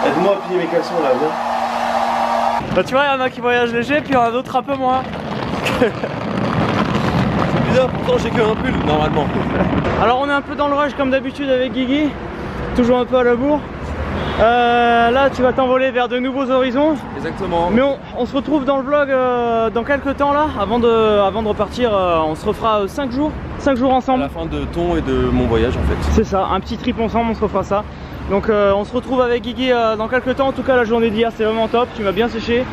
Aide-moi à plier mes caleçons là, viens. Bah tu vois, il y en a qui voyagent léger, puis il y en a d'autres un peu moins. C'est bizarre, pourtant j'ai qu'un pull normalement. Alors on est un peu dans le rush comme d'habitude avec Guigui, toujours un peu à la bourre. Là tu vas t'envoler vers de nouveaux horizons. Exactement. Mais on se retrouve dans le vlog dans quelques temps là, avant de repartir, on se refera 5 jours ensemble. À la fin de ton et de mon voyage en fait. C'est ça, un petit trip ensemble, on se refera ça. Donc on se retrouve avec Guigui dans quelques temps. En tout cas la journée d'hier c'était vraiment top, tu m'as bien séché.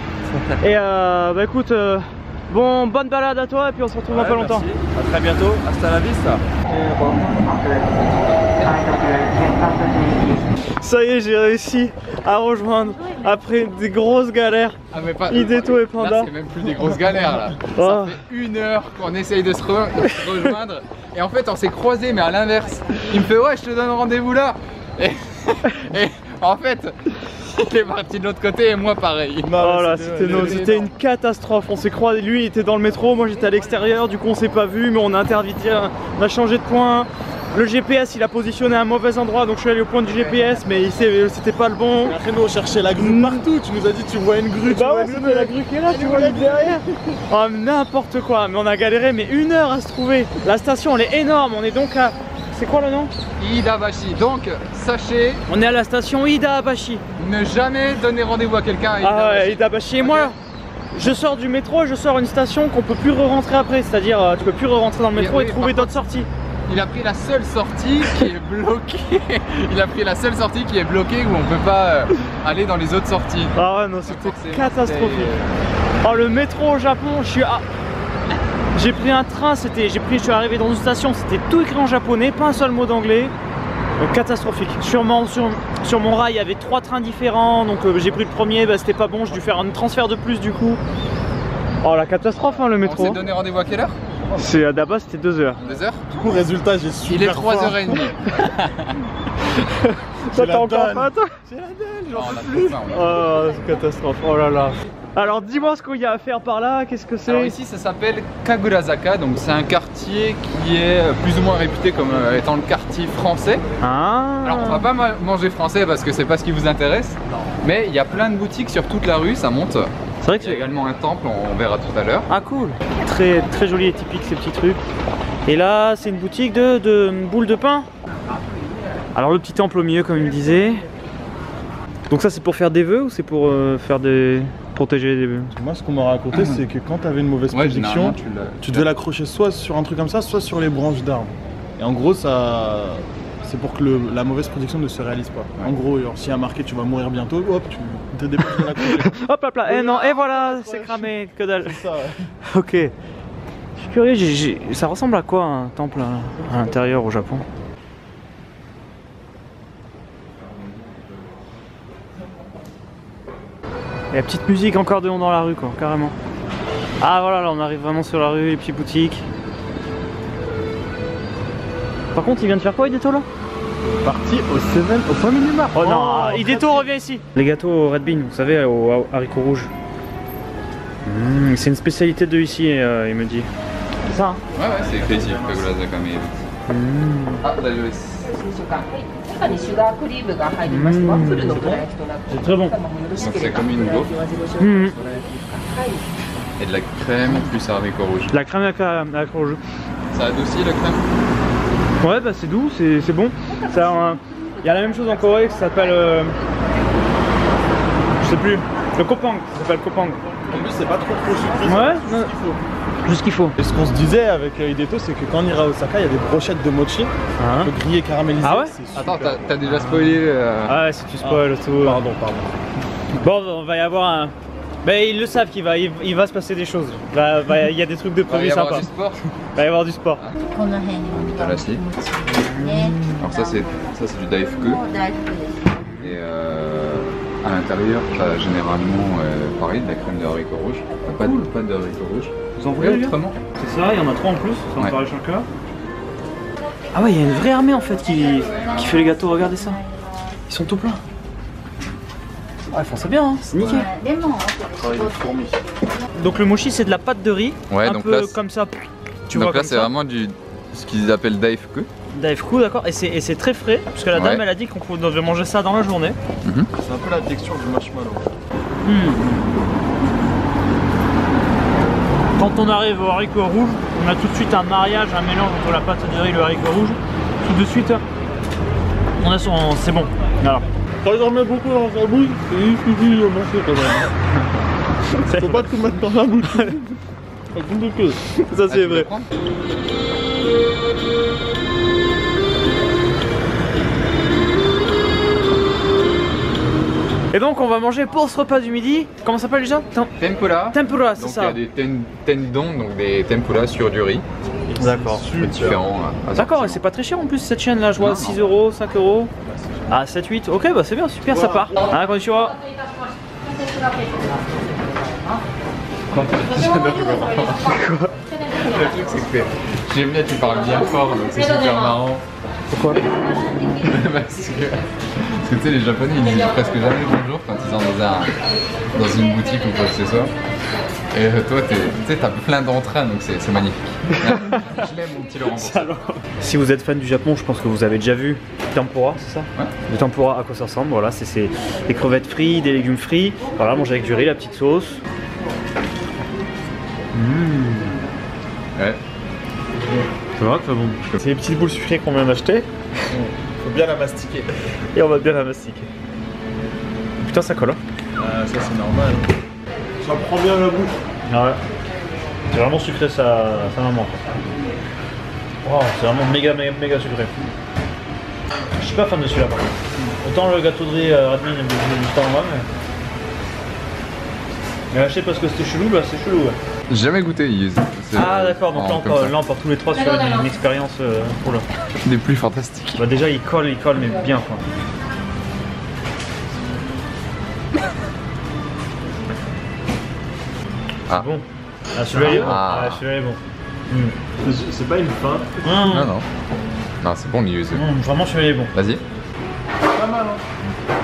Et bah écoute, bonne balade à toi et puis on se retrouve dans pas longtemps. Merci. À très bientôt, hasta la vista. Ça y est, j'ai réussi à rejoindre après des grosses galères. Ah mais pas, Hideto et Panda. Là c'est même plus des grosses galères là. Oh. Ça fait 1 heure qu'on essaye de se rejoindre. Et en fait on s'est croisés mais à l'inverse. Il me fait ouais je te donne rendez-vous là. Et en fait il est parti de l'autre côté et moi pareil. Oh là, c'était une catastrophe. On s'est croisés, lui il était dans le métro, moi j'étais à l'extérieur, du coup on s'est pas vu, mais on a intervité, on a changé de point. Le GPS il a positionné à un mauvais endroit, donc je suis allé au point du GPS, mais c'était pas le bon. Après nous on cherchait la grue partout, tu nous as dit tu vois une grue, bah ouais, c'était la grue qui est là, tu vois lui derrière. Oh n'importe quoi, mais on a galéré mais 1 heure à se trouver. La station elle est énorme, on est donc à... C'est quoi le nom? Iidabashi. Donc sachez, on est à la station Iidabashi. Ne jamais donner rendez-vous à quelqu'un à Iidabashi. Ah ouais, Iidabashi. Et moi, je sors du métro, je sors une station qu'on peut plus re-rentrer après. C'est-à-dire, tu peux plus re-rentrer dans le métro et trouver d'autres sorties. Il a pris la seule sortie qui est bloquée. Il a pris la seule sortie qui est bloquée où on peut pas aller dans les autres sorties. Ah ouais, non, c'était catastrophique. Oh, le métro au Japon, j'ai pris un train, je suis arrivé dans une station, c'était tout écrit en japonais, pas un seul mot d'anglais. Catastrophique. Sur mon rail, il y avait 3 trains différents, donc j'ai pris le premier, bah, c'était pas bon, j'ai dû faire un transfert de plus du coup. Oh la catastrophe hein, le métro. On s'est donné rendez-vous à quelle heure? C'est à Daba, c'était 2 heures. 2 heures? Du coup résultat j'ai super Il est 3h30. Toi t'as encore faim toi? J'ai la dalle, j'en Oh, peux plus. Oh c'est catastrophe, oh là là. Alors dis-moi ce qu'il y a à faire par là, qu'est-ce que c'est? Alors ici ça s'appelle Kagurazaka, donc c'est un quartier qui est plus ou moins réputé comme étant le quartier français. Ah. Alors on va pas manger français parce que c'est pas ce qui vous intéresse, mais il y a plein de boutiques sur toute la rue, ça monte. C'est vrai que il y a également un temple, on verra tout à l'heure. Ah cool. Très, très joli et typique ces petits trucs. Et là c'est une boutique de boules de pain. Alors le petit temple au milieu comme il me disait. Donc ça c'est pour faire des vœux ou c'est pour protéger des vœux? Moi ce qu'on m'a raconté c'est que quand tu avais une mauvaise prédiction, tu devais l'accrocher soit sur un truc comme ça, soit sur les branches d'arbres. Et en gros ça... c'est pour que la mauvaise prédiction ne se réalise pas. Ouais. En gros, s'il y a marqué tu vas mourir bientôt, hop, tu te dépêches de l'accrocher. Hop hop là, et non, et voilà, c'est cramé, que dalle. C'est ça, ouais. Ok. Je suis curieux, ça ressemble à quoi un temple à l'intérieur au Japon? Et la petite musique encore de dans la rue quoi, carrément. Ah voilà, là on arrive vraiment sur la rue, les petites boutiques. Par contre il vient de faire quoi Hideto là? Parti au point minimum. Oh non, Hideto revient ici. Les gâteaux au Red Bean, vous savez, aux haricots rouges. C'est une spécialité de ici, il me dit. C'est ça hein? Ouais ouais, c'est écrit ici, Kagurazaka mais... Ah, d'ailleurs ici. C'est très bon. Donc c'est comme une gaufre. Et de la crème plus haricots rouges. La crème avec haricots rouges. Ça adoucit la crème? Ouais bah c'est doux, c'est bon. Il y a la même chose en Corée qui s'appelle... je sais plus. Le kopang, ça s'appelle kopang. En plus c'est pas trop sucré. Ouais, juste ce qu'il faut. Et ce qu'on se disait avec Hideto c'est que quand on ira à Osaka il y a des brochettes de mochi, un peu grillées caramélisées. Ah ouais? Attends, t'as déjà spoilé Ah ouais, si tu spoil tout. Pardon. Bon, on va y avoir un... Ben ils le savent qu'il va se passer des choses. Il y a des trucs de prévu sympas. Du sport. Il va y avoir du sport. Mitarashi. Alors ça c'est du daifuku. Et à l'intérieur t'as généralement pareil de la crème de haricots rouges. Pas de haricots rouges. Vous en voulez autrement? C'est ça, il y en a 3 en plus, ça en parle chacun. Ah ouais, il y a une vraie armée en fait qui fait les gâteaux, regardez ça. Ils sont tout pleins. Ah, ils font ça bien, hein. C'est nickel. Donc le mochi c'est de la pâte de riz, ouais, un donc peu là, comme ça. Donc là c'est vraiment ce qu'ils appellent daifuku. Daifuku, d'accord. Et c'est très frais, parce que la dame elle a dit qu'on devait manger ça dans la journée. C'est un peu la texture du marshmallow. Quand on arrive au haricot rouge, on a tout de suite un mariage, un mélange entre la pâte de riz et le haricot rouge. Tout de suite, on a son... c'est bon. Alors. Quand j'en mets beaucoup dans sa bouche, il suffit de manger quand même. Faut pas tout mettre dans la bouche. Ça c'est vrai. Et donc on va manger pour ce repas du midi. Comment ça s'appelle déjà? Tempura. Tempura, c'est ça. Donc il y a des tendons, donc des tempura sur du riz. D'accord. Différents. D'accord, et c'est pas très cher en plus cette chaîne là, je vois 6 €, 5 €. Ah 7, 8, ok bah c'est bien, super, ça part. Ah konnichiwa. Quoi? Le truc c'est que j'aime bien, tu parles bien fort, donc c'est super marrant. Pourquoi? Parce que tu sais, les Japonais ils disent presque jamais bonjour quand ils sont dans une boutique ou quoi que ce soit. Et toi, tu sais, t'as plein d'entrain, donc c'est magnifique. Je l'aime, mon petit Laurent. Si vous êtes fan du Japon, je pense que vous avez déjà vu tempura, c'est ça? Ouais. Le tempura, à quoi ça ressemble? Voilà, c'est des crevettes frites, des légumes frits. Voilà, manger avec du riz, la petite sauce. Ouais. C'est vrai que c'est bon. C'est les petites boules sucrées qu'on vient d'acheter. Faut bien la mastiquer. Et on va bien la mastiquer. Putain, ça colle, hein? Ça c'est normal. Ça prend bien la bouche. Ah ouais. C'est vraiment sucré sa maman. Wow, c'est vraiment méga sucré. Je suis pas fan de celui-là par contre. Autant le gâteau de riz Radmin du temps moi, mais acheté parce que c'était chelou, là c'est chelou. Ouais. J'ai jamais goûté Yves. Ah d'accord, donc là on part tous les trois sur une expérience pour là. Des plus fantastiques. Bah déjà il colle mais bien quoi. Ah bon. Ah celui-là il est bon. Ah celui-là est bon. C'est pas une faim. Non non. Non c'est bon Yves. Vraiment celui-là est bon. Vas-y. Pas mal hein.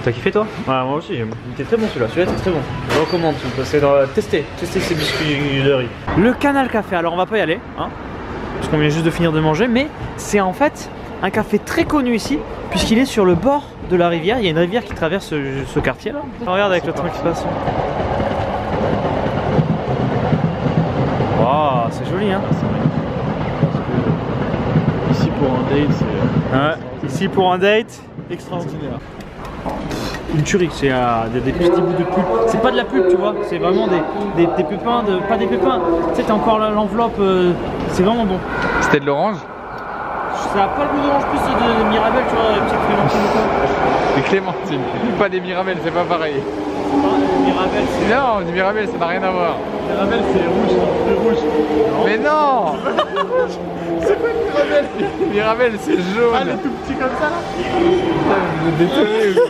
T'as kiffé toi? Ouais moi aussi, il était très bon celui-là, celui-là était très bon. Je recommande, c'est tester ces biscuits de riz. Le Canal Café, alors on va pas y aller, hein, parce qu'on vient juste de finir de manger, mais c'est en fait un café très connu ici, puisqu'il est sur le bord de la rivière, il y a une rivière qui traverse ce quartier là. Regarde avec le train qui passe. Waouh, c'est joli hein. Ici pour un date c'est... Ouais, ici pour un date, extraordinaire. Une tuerie, c'est des petits bouts de pulpe. C'est pas de la pulpe, tu vois, c'est vraiment des pépins, pas des pépins. Tu sais, t'as encore l'enveloppe, c'est vraiment bon. C'était de l'orange? Ça a pas le goût d'orange, plus de Mirabelle, tu vois, petite clémentine ou quoi. Des clémentines, pas des Mirabelle, c'est pas pareil. Mirabelle, c'est... Non, du Mirabelle, ça n'a rien à voir. Mirabelle, c'est rouge, c'est rouge. Mais non. C'est quoi une Mirabelle? Mirabelle, c'est jaune. Ah, les tout petits comme ça là? Putain, vous êtes détonné ou quoi?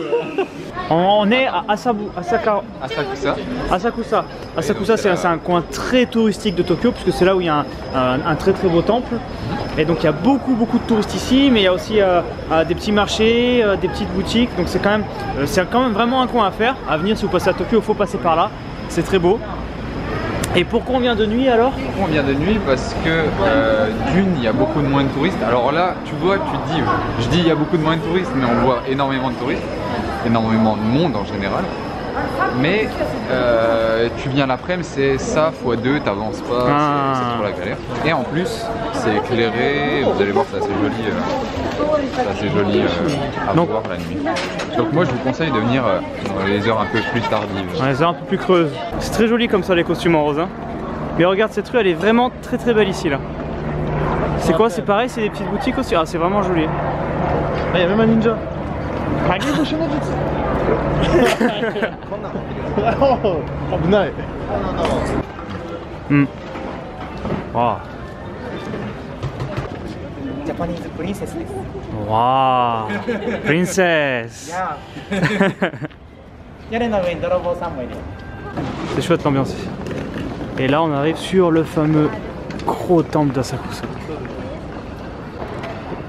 On est à Asakusa. Asakusa, c'est un coin très touristique de Tokyo, puisque c'est là où il y a un très beau temple. Et donc il y a beaucoup de touristes ici, mais il y a aussi des petits marchés, des petites boutiques. Donc c'est quand même vraiment un coin à faire. À venir, si vous passez à Tokyo, il faut passer par là. C'est très beau. Et pourquoi on vient de nuit alors? Pourquoi on vient de nuit? Parce que d'une, il y a beaucoup de moins de touristes. Alors là, tu vois, tu te dis, je dis il y a beaucoup de moins de touristes, mais on voit énormément de touristes, énormément de monde en général. Mais tu viens l'après-midi, c'est ça x2, t'avances pas, c'est trop la galère. Et en plus, c'est éclairé, vous allez voir, c'est assez joli à voir la nuit. Donc moi je vous conseille de venir dans les heures un peu plus tardives. Dans les heures un peu plus creuses. C'est très joli comme ça les costumes en rose. Hein. Mais regarde cette rue, elle est vraiment très belle ici là. C'est quoi? C'est pareil, c'est des petites boutiques aussi. Ah c'est vraiment joli. Ah, il y a même un ninja. Wow. Japanese princess. Wow. Princess. C'est chouette l'ambiance ici. Et là on arrive sur le fameux gros temple d'Asakusa.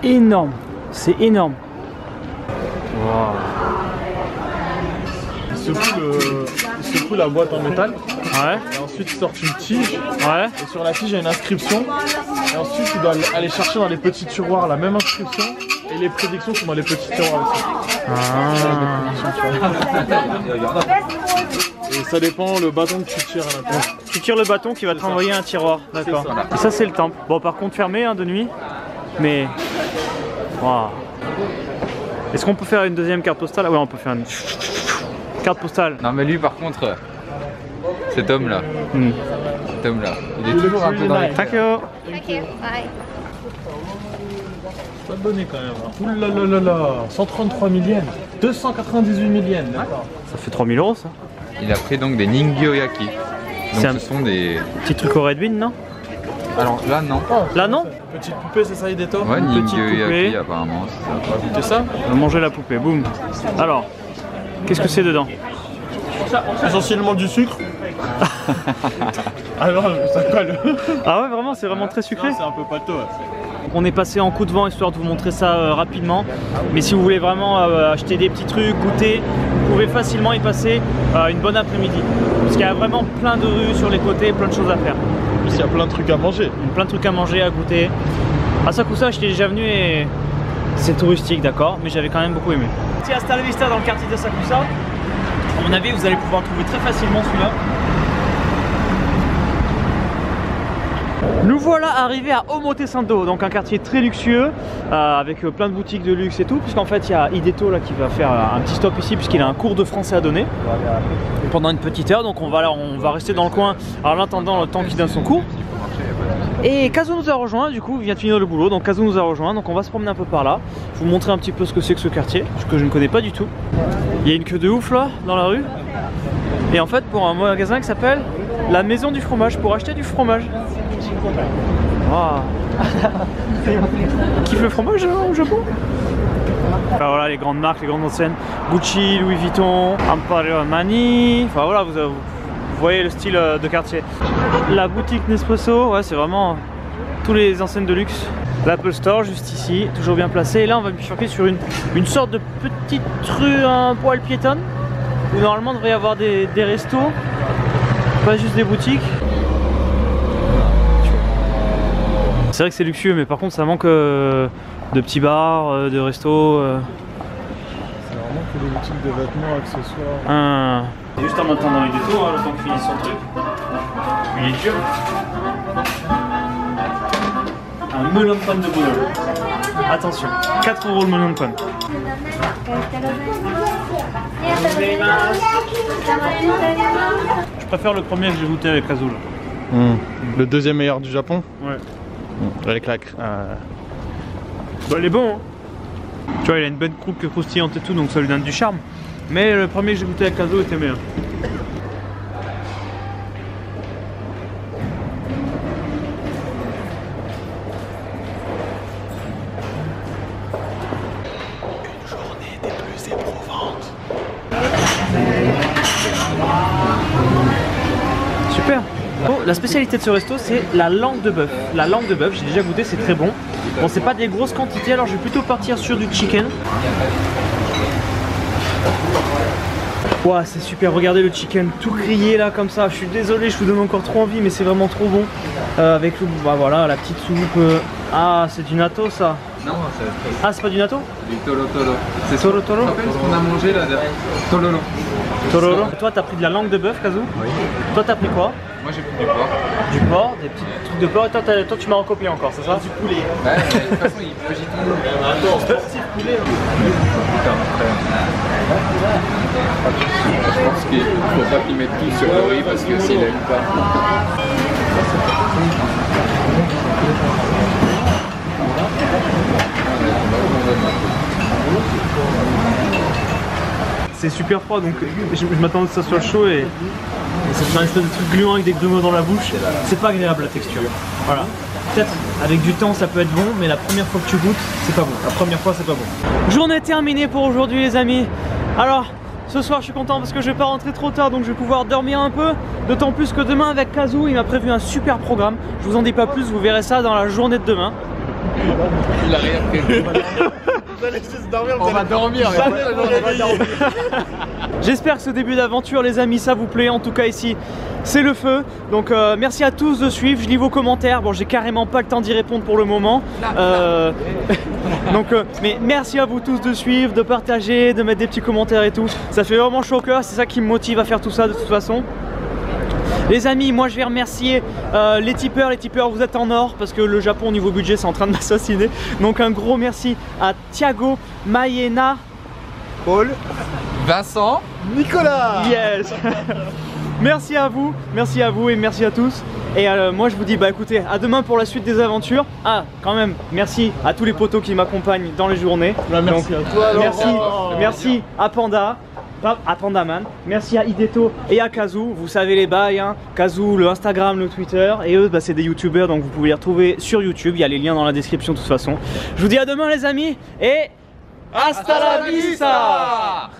Énorme. C'est énorme. Wow. Il secoue la boîte en métal. Ouais. Et ensuite ils sortent une tige. Ouais. Et sur la tige il y a une inscription. Et ensuite tu dois aller chercher dans les petits tiroirs la même inscription. Et les prédictions sont dans les petits tiroirs aussi. Et ça dépend le bâton que tu tires à l'intérieur. Tu tires le bâton qui va te renvoyer un tiroir. D'accord. Et ça c'est le temple. Bon par contre fermé hein, de nuit. Mais... Wow. Est-ce qu'on peut faire une deuxième carte postale? Ouais on peut faire une carte postale. Non mais lui par contre, cet homme là, cet homme là, il est toujours un peu dans les... Thank you. Thank you. Bye. Pas donné quand même. Hein. Oulalalala, 133 000 yens, 298 000 yens, d'accord. Ça fait 3000 € ça. Il a pris donc des Ningyoyaki. Donc ce sont des... Petit truc au Red Bean non? Alors là non. Là non? Petite poupée c'est ça Hideto? Ouais, petite Ningyoyaki poupée. apparemment c'est ça. On va goûter ça? On va manger la poupée, boum. Alors, qu'est-ce que c'est dedans? Essentiellement du sucre. Ah non, ça colle. Ah ouais vraiment, c'est vraiment très sucré? C'est un peu pâteux. Ouais. On est passé en coup de vent histoire de vous montrer ça rapidement. Mais si vous voulez vraiment acheter des petits trucs, goûter, vous pouvez facilement y passer une bonne après-midi. Parce qu'il y a vraiment plein de rues sur les côtés, plein de choses à faire. En plus il y a plein de trucs à manger. Plein de trucs à manger, à goûter. À Sakusa, j'étais déjà venu et c'est touristique, d'accord, mais j'avais quand même beaucoup aimé. C'est Hasta la Vista dans le quartier de Sakusa. À mon avis, vous allez pouvoir trouver très facilement celui-là. Nous voilà arrivés à Omotesando, donc un quartier très luxueux avec plein de boutiques de luxe et tout, puisqu'en fait il y a Hideto là qui va faire un petit stop ici puisqu'il a un cours de français à donner pendant une petite heure, donc on va rester dans le coin en attendant le temps qu'il donne son cours. Et Kazu nous a rejoint, du coup il vient de finir le boulot, donc Kazu nous a rejoint, donc on va se promener un peu par là. Je vais vous montrer un petit peu ce que c'est que ce quartier, que je ne connais pas du tout. Il y a une queue de ouf là dans la rue. Et en fait pour un magasin qui s'appelle la Maison du Fromage, pour acheter du fromage. Wow. Kiffe le fromage au Japon? Enfin voilà les grandes marques, les grandes enseignes, Gucci, Louis Vuitton, Emporio Armani, enfin voilà vous voyez le style de quartier. La boutique Nespresso, ouais c'est vraiment tous les enseignes de luxe. L'Apple Store juste ici, toujours bien placé. Et là on va bifurquer sur une sorte de petite rue un poil piétonne, où normalement il devrait y avoir des restos, pas juste des boutiques. C'est vrai que c'est luxueux, mais par contre ça manque de petits bars, de restos. C'est vraiment que des boutiques de vêtements, accessoires. Juste en attendant les détours, le temps qu'il finisse son truc. Il est dur. Un melon pan de Boulogne. Attention, 4 € le melon pan. Je préfère le premier que j'ai goûté avec Kazu. Le deuxième meilleur du Japon? Ouais. Avec la... Bah, il est bon hein. Tu vois il a une bonne croupe croustillante et tout, donc ça lui donne du charme. Mais le premier que j'ai goûté avec Kazu était meilleur. Une journée des plus éprouvantes. Super. Bon, la spécialité de ce resto c'est la langue de bœuf. La langue de bœuf, j'ai déjà goûté, c'est très bon. Bon, c'est pas des grosses quantités, alors je vais plutôt partir sur du chicken. Ouah, c'est super, regardez le chicken tout grillé là comme ça. Je suis désolé, je vous donne encore trop envie, mais c'est vraiment trop bon. Avec le, bah voilà, la petite soupe. Ah, c'est du natto ça? Non, c'est pas du natto? du tolo tolo. C'est Tolo tolo? Tu te rappelles ce qu'on a mangé là derrière? Tololo. Tololo. Toi t'as pris de la langue de bœuf, Kazu? Oui. Toi t'as pris quoi? Moi j'ai pris du porc. Du porc, des petits trucs de porc. Et toi tu m'as recopié encore, c'est ça? Du poulet. Ouais, mais de toute façon il peut Je pense qu'il faut pas qu'il mette tout sur le riz parce que s'il aime pas. C'est super froid donc je m'attendais que ça soit chaud et ça fait un espèce de truc gluant avec des grumeaux dans la bouche. C'est pas agréable la texture. Voilà. Peut-être avec du temps ça peut être bon, mais la première fois que tu goûtes, c'est pas bon. La première fois c'est pas bon. Journée terminée pour aujourd'hui les amis. Alors ce soir je suis content parce que je vais pas rentrer trop tard, donc je vais pouvoir dormir un peu. D'autant plus que demain avec Kazu il m'a prévu un super programme. Je vous en dis pas plus, vous verrez ça dans la journée de demain. Il a rien prévu. Vous allez juste dormir, On va dormir. J'espère que ce début d'aventure, les amis, ça vous plaît. En tout cas, ici, c'est le feu. Donc, merci à tous de suivre. Je lis vos commentaires. Bon, j'ai carrément pas le temps d'y répondre pour le moment. Donc, mais merci à vous tous de suivre, de partager, de mettre des petits commentaires et tout. Ça fait vraiment chaud au cœur. C'est ça qui me motive à faire tout ça de toute façon. Les amis, moi je vais remercier les tipeurs. Les tipeurs, vous êtes en or parce que le Japon au niveau budget c'est en train de m'assassiner. Donc un gros merci à Thiago, Mayena, Paul, Vincent, Nicolas. Yes. Merci à vous et merci à tous. Et moi je vous dis bah écoutez, à demain pour la suite des aventures. Ah quand même, merci à tous les potos qui m'accompagnent dans les journées. Bah, merci à toi. Merci à Panda. À Pandaman, merci à Hideto et à Kazu, vous savez les bails, hein. Kazu, le Instagram, le Twitter, et eux bah, c'est des youtubeurs donc vous pouvez les retrouver sur YouTube, il y a les liens dans la description de toute façon. Je vous dis à demain les amis et hasta la vista.